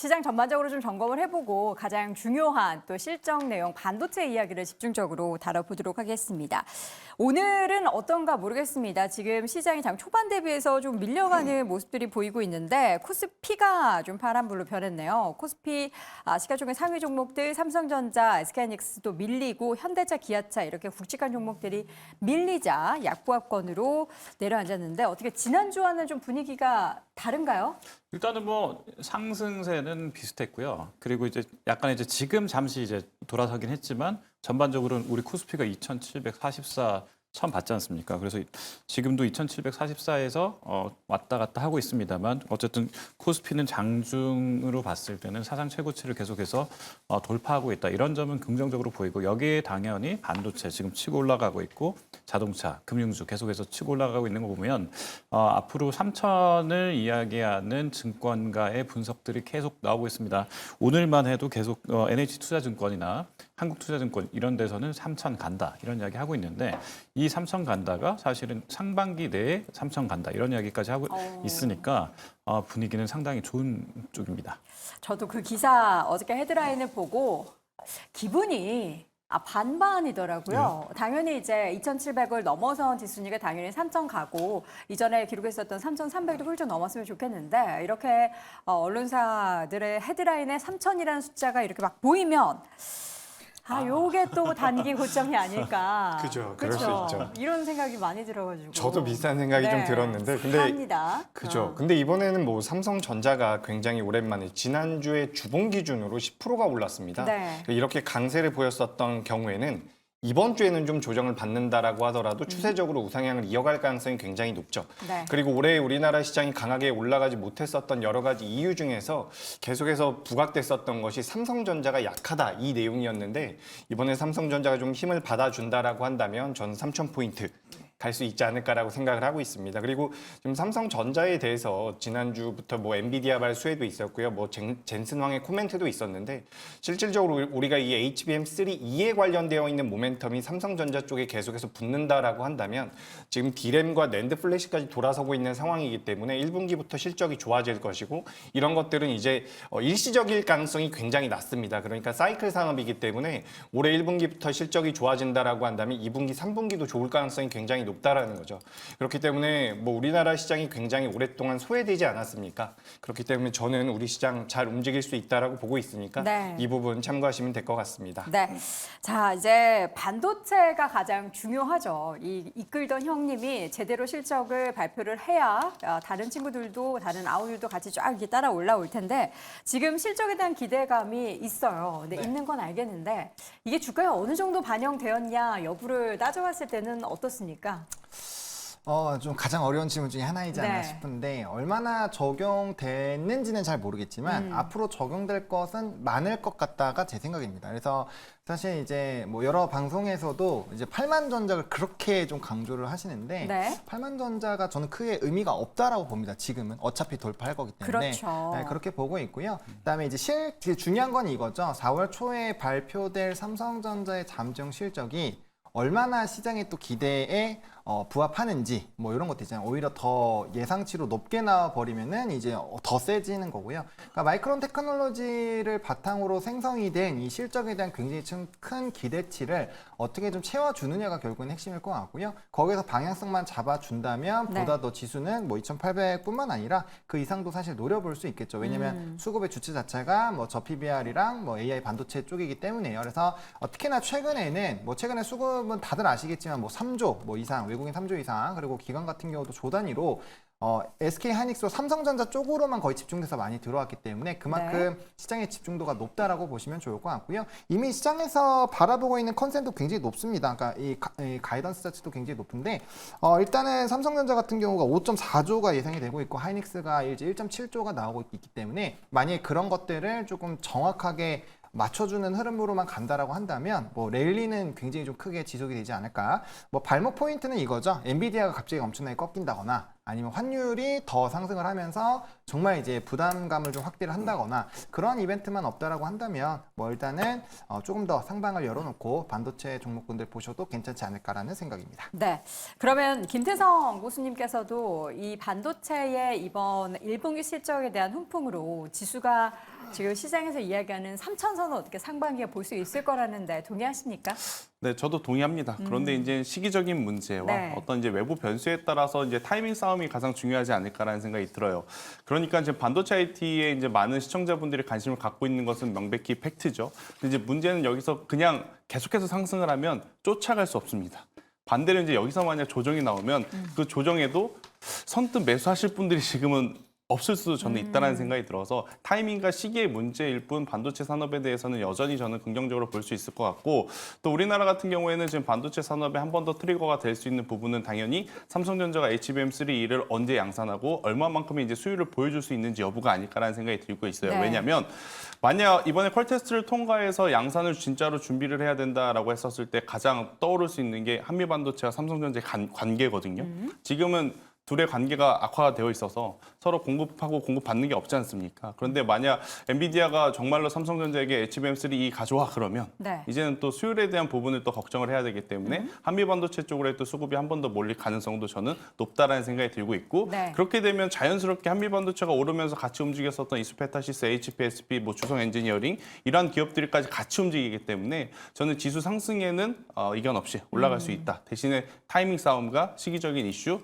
시장 전반적으로 좀 점검을 해보고 가장 중요한 또 실적 내용 반도체 이야기를 집중적으로 다뤄보도록 하겠습니다. 오늘은 어떤가 모르겠습니다. 지금 시장이 장 초반 대비해서 좀 밀려가는 모습들이 보이고 있는데 코스피가 좀 파란불로 변했네요. 코스피 시가총액 상위 종목들 삼성전자, SK하이닉스도 밀리고 현대차, 기아차 이렇게 굵직한 종목들이 밀리자 약보합권으로 내려앉았는데 어떻게 지난주와는 좀 분위기가 다른가요? 일단은 뭐 상승세는 비슷했고요. 그리고 이제 약간 이제 지금 잠시 이제 돌아서긴 했지만 전반적으로는 우리 코스피가 2,744 처음 봤지 않습니까? 그래서 지금도 2,744에서 왔다 갔다 하고 있습니다만 어쨌든 코스피는 장중으로 봤을 때는 사상 최고치를 계속해서 돌파하고 있다. 이런 점은 긍정적으로 보이고 여기에 당연히 반도체 지금 치고 올라가고 있고 자동차, 금융주 계속해서 치고 올라가고 있는 거 보면 앞으로 3천을 이야기하는 증권가의 분석들이 계속 나오고 있습니다. 오늘만 해도 계속 NH투자증권이나 한국투자증권 이런 데서는 3천 간다 이런 이야기 하고 있는데 이 3천 간다가 사실은 상반기 내에 3천 간다 이런 이야기까지 하고 있으니까 분위기는 상당히 좋은 쪽입니다. 저도 그 기사 어저께 헤드라인을 보고 기분이 반반이더라고요. 당연히 이제 2,700을 넘어선 지수니까 당연히 3,000 가고 이전에 기록했었던 3,300도 훌쩍 넘었으면 좋겠는데 이렇게 언론사들의 헤드라인에 3,000이라는 숫자가 이렇게 막 보이면 요게 또 단기 고점이 아닐까. 그죠, 그럴 수 있죠. 이런 생각이 많이 들어가지고. 저도 비슷한 생각이 좀 들었는데, 근데 합니다. 그죠. 근데 이번에는 뭐 삼성전자가 굉장히 오랜만에 지난주에 주봉 기준으로 10%가 올랐습니다. 네. 이렇게 강세를 보였었던 경우에는 이번 주에는 좀 조정을 받는다라고 하더라도 추세적으로 우상향을 이어갈 가능성이 굉장히 높죠. 네. 그리고 올해 우리나라 시장이 강하게 올라가지 못했었던 여러 가지 이유 중에서 계속해서 부각됐었던 것이 삼성전자가 약하다 이 내용이었는데 이번에 삼성전자가 좀 힘을 받아준다라고 한다면 저는 3,000포인트 갈 수 있지 않을까라고 생각을 하고 있습니다. 그리고 지금 삼성전자에 대해서 지난주부터 뭐 엔비디아 발수회도 있었고요. 뭐 젠슨황의 코멘트도 있었는데 실질적으로 우리가 이 HBM3E에 관련되어 있는 모멘텀이 삼성전자 쪽에 계속해서 붙는다라고 한다면 지금 D램과 낸드 플래시까지 돌아서고 있는 상황이기 때문에 1분기부터 실적이 좋아질 것이고 이런 것들은 이제 일시적일 가능성이 굉장히 낮습니다. 그러니까 사이클 산업이기 때문에 올해 1분기부터 실적이 좋아진다라고 한다면 2분기, 3분기도 좋을 가능성이 굉장히 높다라는 거죠. 그렇기 때문에 뭐 우리나라 시장이 굉장히 오랫동안 소외되지 않았습니까? 그렇기 때문에 저는 우리 시장 잘 움직일 수 있다라고 보고 있으니까 네. 이 부분 참고하시면 될 것 같습니다. 네. 자, 이제 반도체가 가장 중요하죠. 이끌던 형님이 제대로 실적을 발표를 해야 다른 친구들도 다른 아우들도 같이 쫙 이렇게 따라 올라올 텐데 지금 실적에 대한 기대감이 있어요. 근데 네. 있는 건 알겠는데 이게 주가에 어느 정도 반영되었냐 여부를 따져봤을 때는 어떻습니까? 좀 가장 어려운 질문 중에 하나이지 않나 네. 싶은데 얼마나 적용됐는지는 잘 모르겠지만 앞으로 적용될 것은 많을 것 같다가 제 생각입니다. 그래서 사실 이제 뭐 여러 방송에서도 이제 8만 전작을 그렇게 좀 강조를 하시는데 네. 8만 전자가 저는 크게 의미가 없다라고 봅니다. 지금은 어차피 돌파할 거기 때문에 그렇죠. 네, 그렇게 보고 있고요. 그다음에 이제 중요한 건 이거죠. 4월 초에 발표될 삼성전자의 잠정 실적이 얼마나 시장의 또 기대에 부합하는지 뭐 이런 것도 있잖아요. 오히려 더 예상치로 높게 나와 버리면은 이제 더 세지는 거고요. 그러니까 마이크론 테크놀로지를 바탕으로 생성이 된 이 실적에 대한 굉장히 큰 기대치를 어떻게 좀 채워주느냐가 결국은 핵심일 것 같고요. 거기서 방향성만 잡아준다면 네. 보다 더 지수는 뭐 2,800뿐만 아니라 그 이상도 사실 노려볼 수 있겠죠. 왜냐하면 수급의 주체 자체가 뭐 저 PBR이랑 뭐 AI 반도체 쪽이기 때문에요. 그래서 특히나 최근에는 뭐 최근에 수급은 다들 아시겠지만 뭐 3조 뭐 이상 외국인 3조 이상 그리고 기관 같은 경우도 조 단위로 SK하이닉스와 삼성전자 쪽으로만 거의 집중돼서 많이 들어왔기 때문에 그만큼 시장의 집중도가 높다라고 보시면 좋을 것 같고요. 이미 시장에서 바라보고 있는 컨센도 굉장히 높습니다. 그러니까 이 가이던스 자체도 굉장히 높은데 일단은 삼성전자 같은 경우가 5.4조가 예상이 되고 있고 하이닉스가 이제 1.7조가 나오고 있기 때문에 만약에 그런 것들을 조금 정확하게 맞춰주는 흐름으로만 간다라고 한다면 뭐 랠리는 굉장히 좀 크게 지속이 되지 않을까. 뭐 발목 포인트는 이거죠. 엔비디아가 갑자기 엄청나게 꺾인다거나 아니면 환율이 더 상승을 하면서 정말 이제 부담감을 좀 확대를 한다거나 그런 이벤트만 없다라고 한다면 뭐 일단은 조금 더 상방을 열어놓고 반도체 종목군들 보셔도 괜찮지 않을까라는 생각입니다. 네. 그러면 김태성 교수님께서도 이 반도체의 이번 1분기 실적에 대한 훈풍으로 지수가 지금 시장에서 이야기하는 3천선은 어떻게 상반기에 볼 수 있을 거라는데 동의하십니까? 네, 저도 동의합니다. 그런데 이제 시기적인 문제와 네. 어떤 이제 외부 변수에 따라서 이제 타이밍 싸움이 가장 중요하지 않을까라는 생각이 들어요. 그러니까 이제 반도체 IT에 이제 많은 시청자분들이 관심을 갖고 있는 것은 명백히 팩트죠. 근데 이제 문제는 여기서 그냥 계속해서 상승을 하면 쫓아갈 수 없습니다. 반대로 이제 여기서 만약 조정이 나오면 그 조정에도 선뜻 매수하실 분들이 지금은 없을 수도 저는 있다는 생각이 들어서 타이밍과 시기의 문제일 뿐 반도체 산업에 대해서는 여전히 저는 긍정적으로 볼 수 있을 것 같고 또 우리나라 같은 경우에는 지금 반도체 산업에 한 번 더 트리거가 될 수 있는 부분은 당연히 삼성전자가 HBM3E를 언제 양산하고 얼마만큼의 이제 수율을 보여줄 수 있는지 여부가 아닐까라는 생각이 들고 있어요. 네. 왜냐하면 만약 이번에 퀄 테스트를 통과해서 양산을 진짜로 준비를 해야 된다라고 했었을 때 가장 떠오를 수 있는 게 한미 반도체와 삼성전자의 관계거든요. 지금은 둘의 관계가 악화가 되어 있어서 서로 공급하고 공급받는 게 없지 않습니까? 그런데 만약 엔비디아가 정말로 삼성전자에게 HBM3E 가져와 그러면 네. 이제는 또 수율에 대한 부분을 또 걱정을 해야 되기 때문에 한미 반도체 쪽으로 또 수급이 한 번 더 몰릴 가능성도 저는 높다라는 생각이 들고 있고 네. 그렇게 되면 자연스럽게 한미 반도체가 오르면서 같이 움직였었던 이스페타시스, HPSP, 뭐 주성 엔지니어링 이러한 기업들까지 같이 움직이기 때문에 저는 지수 상승에는 이견 없이 올라갈 수 있다. 대신에 타이밍 싸움과 시기적인 이슈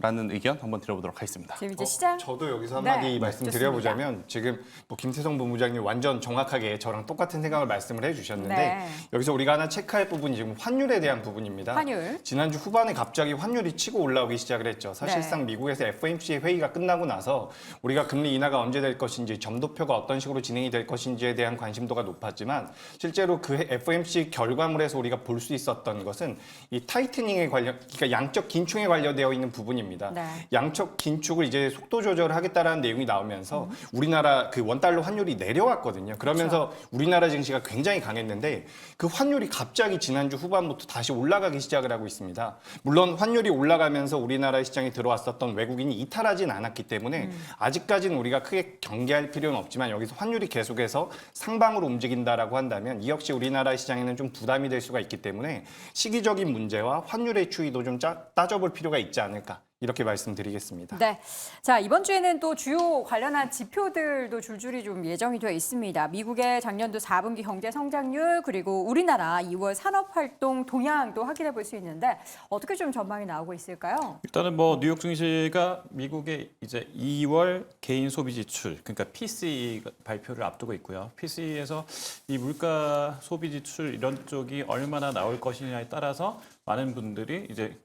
라는 의견 한번 들어보도록 하겠습니다. 지금 이제 시장 저도 여기서 한마디 네, 말씀드려보자면 지금 뭐 김태성 본부장님 완전 정확하게 저랑 똑같은 생각을 말씀을 해주셨는데 네. 여기서 우리가 하나 체크할 부분이 지금 환율에 대한 부분입니다. 환율. 지난주 후반에 갑자기 환율이 치고 올라오기 시작을 했죠. 사실상 네. 미국에서 FOMC 회의가 끝나고 나서 우리가 금리 인하가 언제 될 것인지 점도표가 어떤 식으로 진행이 될 것인지에 대한 관심도가 높았지만 실제로 그 FOMC 결과물에서 우리가 볼 수 있었던 것은 이 타이트닝에 관련, 그러니까 양적 긴축에 관련되어 있는 부분입니다. 네. 양적 긴축을 이제 속도 조절을 하겠다라는 내용이 나오면서 우리나라 그 원달러 환율이 내려왔거든요. 그러면서 우리나라 증시가 굉장히 강했는데 그 환율이 갑자기 지난주 후반부터 다시 올라가기 시작을 하고 있습니다. 물론 환율이 올라가면서 우리나라 시장에 들어왔었던 외국인이 이탈하진 않았기 때문에 아직까지는 우리가 크게 경계할 필요는 없지만 여기서 환율이 계속해서 상방으로 움직인다라고 한다면 이 역시 우리나라 시장에는 좀 부담이 될 수가 있기 때문에 시기적인 문제와 환율의 추이도 좀 따져볼 필요가 있지 않을까. 이렇게 말씀드리겠습니다. 네. 자, 이번 주에는 또 주요 관련한 지표들도 줄줄이 좀 예정이 되어 있습니다. 미국의 작년도 4분기 경제 성장률 그리고 우리나라 2월 산업활동 동향도 확인해 볼 수 있는데 어떻게 좀 전망이 나오고 있을까요? 일단은 뭐 뉴욕 증시가 미국의 이제 2월 개인 소비 지출, 그러니까 PCE 발표를 앞두고 있고요. PCE에서 이 물가 소비 지출 이런 쪽이 얼마나 나올 것이냐에 따라서 많은 분들이 이제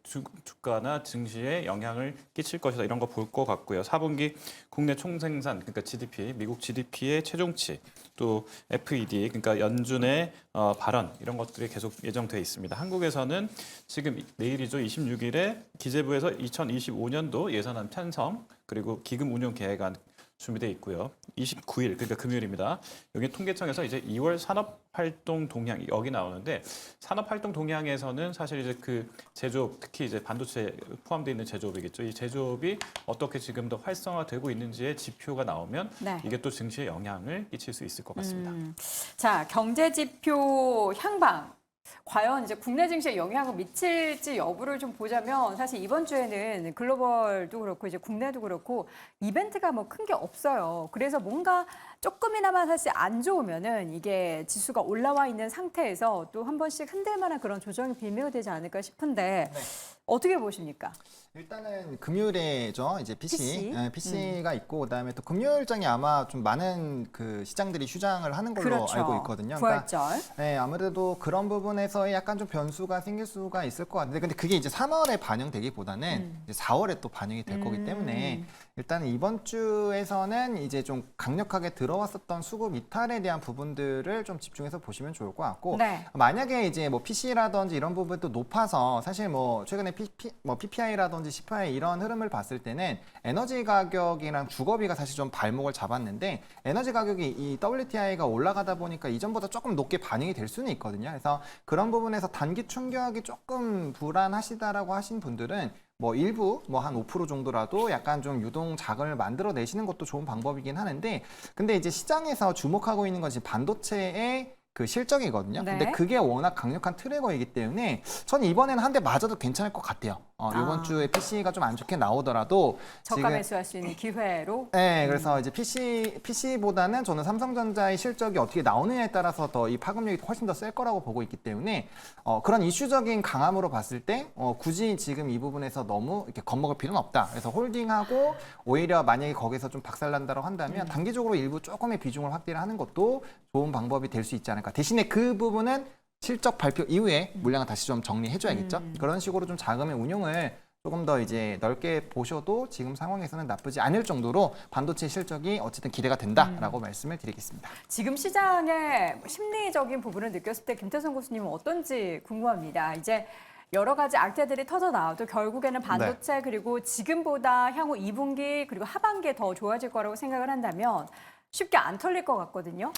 주가나 증시에 영향을 끼칠 것이다 이런 거 볼 것 같고요. 4분기 국내 총생산 그러니까 GDP, 미국 GDP의 최종치, 또 FED 그러니까 연준의 발언 이런 것들이 계속 예정돼 있습니다. 한국에서는 지금 내일이죠 26일에 기재부에서 2025년도 예산안 편성 그리고 기금 운용 계획안 준비돼 있고요. 29일 그러니까 금요일입니다. 여기 통계청에서 이제 2월 산업활동 동향 여기 나오는데 산업활동 동향에서는 사실 이제 그 제조업 특히 이제 반도체 포함되어 있는 제조업이겠죠. 이 제조업이 어떻게 지금 더 활성화되고 있는지의 지표가 나오면 네. 이게 또 증시에 영향을 끼칠 수 있을 것 같습니다. 자, 경제 지표 향방. 과연 이제 국내 증시에 영향을 미칠지 여부를 좀 보자면 사실 이번 주에는 글로벌도 그렇고 이제 국내도 그렇고 이벤트가 뭐 큰 게 없어요. 그래서 뭔가 조금이나마 사실 안 좋으면은 이게 지수가 올라와 있는 상태에서 또 한 번씩 흔들 만한 그런 조정이 비묘 되지 않을까 싶은데 어떻게 보십니까? 일단은 금요일에죠. 이제 PC? PC가 있고 그다음에 또 금요일장이 아마 좀 많은 그 시장들이 휴장을 하는 걸로 그렇죠. 알고 있거든요. 부활절. 네, 아무래도 그런 부분에서 약간 좀 변수가 생길 수가 있을 것 같은데 근데 그게 이제 3월에 반영되기보다는 이제 4월에 또 반영이 될 거기 때문에 일단 이번 주에서는 이제 좀 강력하게 들어왔었던 수급 이탈에 대한 부분들을 좀 집중해서 보시면 좋을 것 같고 네. 만약에 이제 뭐 PC라든지 이런 부분도 높아서 사실 뭐 최근에 PPI라든지 CPI 이런 흐름을 봤을 때는 에너지 가격이랑 주거비가 사실 좀 발목을 잡았는데 에너지 가격이 이 WTI가 올라가다 보니까 이전보다 조금 높게 반영이 될 수는 있거든요. 그래서 그런 부분에서 단기 충격이 조금 불안하시다라고 하신 분들은 뭐 일부 뭐 한 5% 정도라도 약간 좀 유동 자금을 만들어 내시는 것도 좋은 방법이긴 하는데 근데 이제 시장에서 주목하고 있는 것이 반도체의 그 실적이거든요. 네. 근데 그게 워낙 강력한 트래거이기 때문에 저는 이번에는 한 대 맞아도 괜찮을 것 같아요. 이번 주에 PC가 좀 안 좋게 나오더라도 저가 지금 매수할 수 있는 기회로. 네, 그래서 이제 PC보다는 저는 삼성전자의 실적이 어떻게 나오느냐에 따라서 더 이 파급력이 훨씬 더 셀 거라고 보고 있기 때문에 그런 이슈적인 강함으로 봤을 때 굳이 지금 이 부분에서 너무 이렇게 겁먹을 필요는 없다. 그래서 홀딩하고 오히려 만약에 거기서 좀 박살난다고 한다면 단기적으로 일부 조금의 비중을 확대를 하는 것도 좋은 방법이 될 수 있지 않을까. 대신에 그 부분은 실적 발표 이후에 물량을 다시 좀 정리해줘야겠죠. 그런 식으로 좀 자금의 운용을 조금 더 이제 넓게 보셔도 지금 상황에서는 나쁘지 않을 정도로 반도체 실적이 어쨌든 기대가 된다라고 말씀을 드리겠습니다. 지금 시장의 심리적인 부분을 느꼈을 때 김태성 교수님은 어떤지 궁금합니다. 이제 여러 가지 악재들이 터져 나와도 결국에는 반도체 그리고 지금보다 향후 2분기 그리고 하반기에 더 좋아질 거라고 생각을 한다면 쉽게 안 털릴 것 같거든요.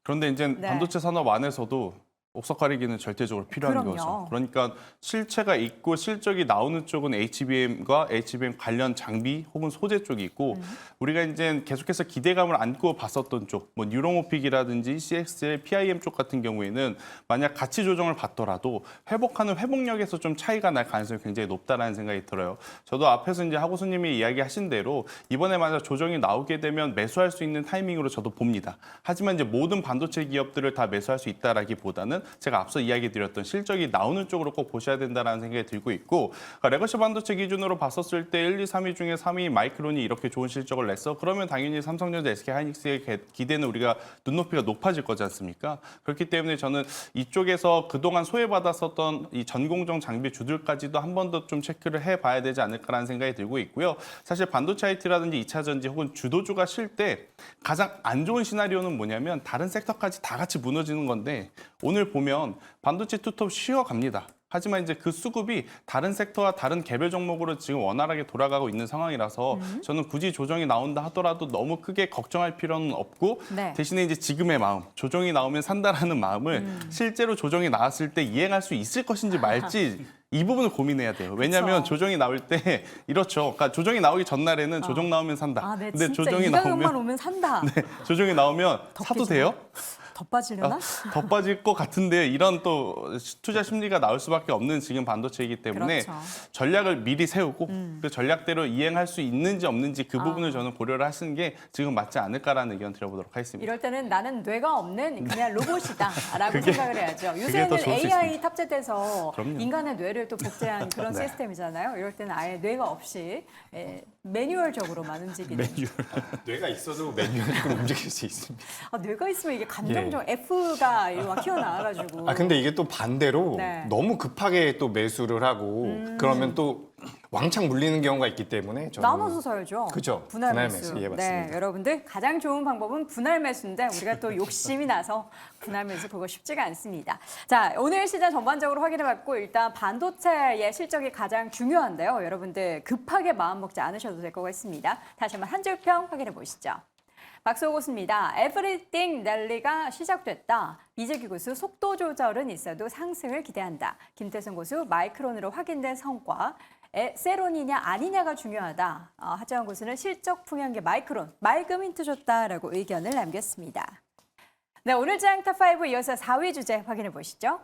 그런데 이제 네. 반도체 산업 안에서도 옥석 가리기는 절대적으로 필요한 그럼요. 거죠. 그러니까 실체가 있고 실적이 나오는 쪽은 HBM과 HBM 관련 장비 혹은 소재 쪽이 있고 우리가 이제 계속해서 기대감을 안고 봤었던 쪽, 뭐 뉴로모픽이라든지 CXL, PIM 쪽 같은 경우에는 만약 가치 조정을 받더라도 회복하는 회복력에서 좀 차이가 날 가능성이 굉장히 높다라는 생각이 들어요. 저도 앞에서 이제 하고 손님이 이야기하신 대로 이번에 만약 조정이 나오게 되면 매수할 수 있는 타이밍으로 저도 봅니다. 하지만 이제 모든 반도체 기업들을 다 매수할 수 있다라기보다는 제가 앞서 이야기드렸던 실적이 나오는 쪽으로 꼭 보셔야 된다는 생각이 들고 있고 그러니까 레거시 반도체 기준으로 봤었을 때 1, 2, 3위 중에 3위 마이크론이 이렇게 좋은 실적을 냈어. 그러면 당연히 삼성전자, SK하이닉스의 기대는 우리가 눈높이가 높아질 거지 않습니까? 그렇기 때문에 저는 이쪽에서 그동안 소외받았었던 이 전공정 장비 주들까지도 한 번 더 좀 체크를 해봐야 되지 않을까라는 생각이 들고 있고요. 사실 반도체 IT라든지 2차 전지 혹은 주도주가 쉴 때 가장 안 좋은 시나리오는 뭐냐면 다른 섹터까지 다 같이 무너지는 건데 오늘 보면 반도체 투톱 쉬어갑니다. 하지만 이제 그 수급이 다른 섹터와 다른 개별 종목으로 지금 원활하게 돌아가고 있는 상황이라서 저는 굳이 조정이 나온다 하더라도 너무 크게 걱정할 필요는 없고 네. 대신에 이제 지금의 마음, 조정이 나오면 산다라는 마음을 실제로 조정이 나왔을 때 이행할 수 있을 것인지 말지 이 부분을 고민해야 돼요. 왜냐하면 그쵸. 조정이 나올 때 이렇죠. 그러니까 조정이 나오기 전날에는 조정 나오면 산다. 아, 네, 근데 진짜 조정이 이가격만 나오면 오면 산다. 조정이 나오면 사도 돼요? 더 빠지려나? 더 빠질 것 같은데 이런 또 투자 심리가 나올 수밖에 없는 지금 반도체이기 때문에 그렇죠. 전략을 미리 세우고 그 전략대로 이행할 수 있는지 없는지 그 부분을 저는 고려를 하시는 게 지금 맞지 않을까라는 의견 드려보도록 하겠습니다. 이럴 때는 나는 뇌가 없는 그냥 로봇이다라고 그게- 생각을 해야죠. 그게 요새는 더 좋을 수 AI 있습니다. 탑재돼서 그럼요. 인간의 뇌를 또 복제한 그런 네. 시스템이잖아요. 이럴 때는 아예 뇌가 없이 매뉴얼적으로만 움직이는. 뇌가 있어도 매뉴얼로 움직일 수 있습니다. 아, 뇌가 있으면 이게 감정적 F가 이렇게 막 튀어나와가지고. 근데 이게 또 반대로 네. 너무 급하게 또 매수를 하고 그러면 또 왕창 물리는 경우가 있기 때문에 저는 나눠서 사야죠. 그죠. 분할 분할 매수. 매수. 예, 네, 맞습니다. 여러분들 가장 좋은 방법은 분할 매수인데 우리가 또 욕심이 나서 분할 매수 그거 쉽지가 않습니다. 자, 오늘 시장 전반적으로 확인해봤고 일단 반도체의 실적이 가장 중요한데요. 여러분들 급하게 마음 먹지 않으셔도 될 것 같습니다. 다시 한번 한 줄 평 확인해 보시죠. 박수호 고수입니다. 에브리띵 랠리가 시작됐다. 이재기 고수 속도 조절은 있어도 상승을 기대한다. 김태성 고수 마이크론으로 확인된 성과. 세론이냐 아니냐가 중요하다. 하재원 고수는 실적 풍향계 마이크론, 맑음 힌트 줬다라고 의견을 남겼습니다. 네, 오늘 장 탑5 이어서 4위 주제 확인해 보시죠.